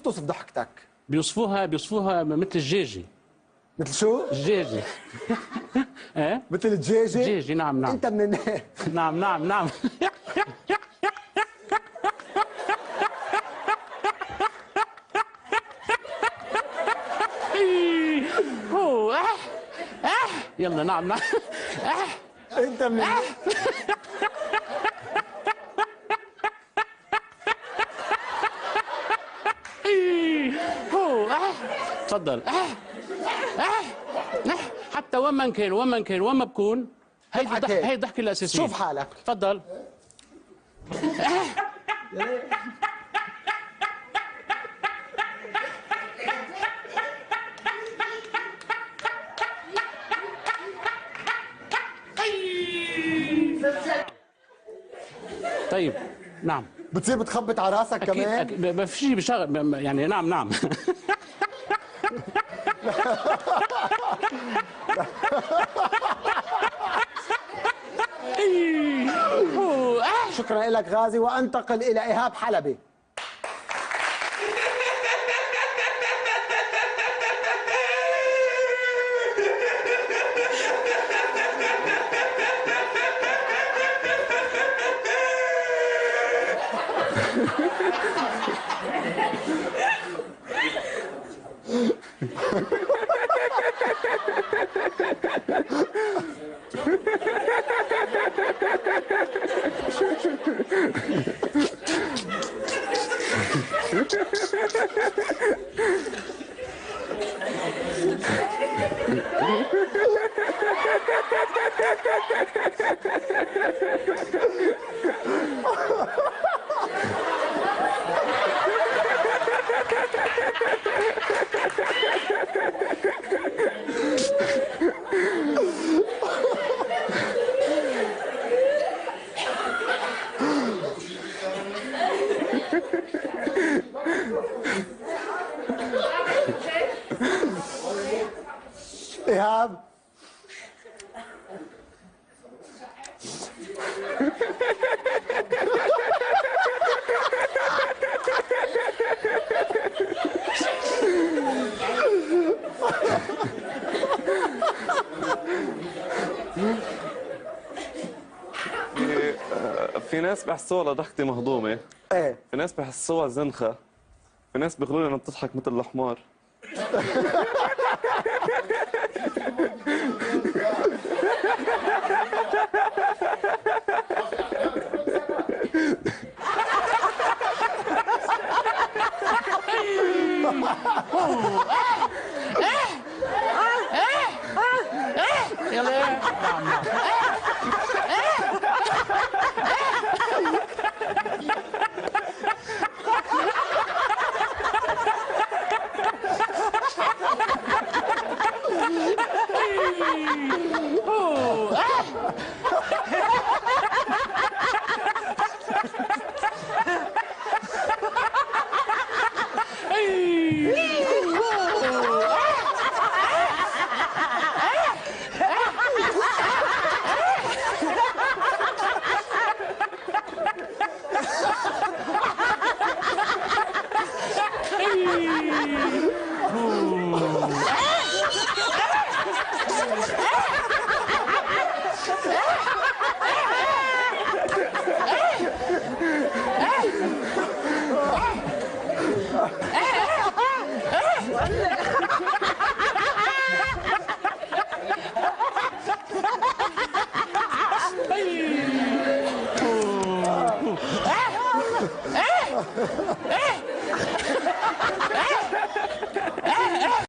كيف توصف ضحكتك؟ بيوصفوها مثل الجيجي. مثل شو؟ الجيجي. ايه؟ مثل الدجاجة؟ الجيجي، نعم نعم. انت من نعم نعم نعم. هو يلا نعم نعم. انت من هو تفضل. حتى وين كان وين ما بكون هي الضحكة الأساسية. شوف حالك. تفضل. طيب نعم. بتصير بتخبط على راسك أكيد كمان؟ أكيد ما في شيء بشغل يعني. نعم نعم. شكرا لك غازي، وانتقل الى ايهاب حلبي. إيهاب في ناس بحسوها لضحكتي مهضومة، ايه، في ناس بحسوها زنخة، في ناس بيقولوا لي انها بتضحك مثل الحمار. يلا. نعم نعم.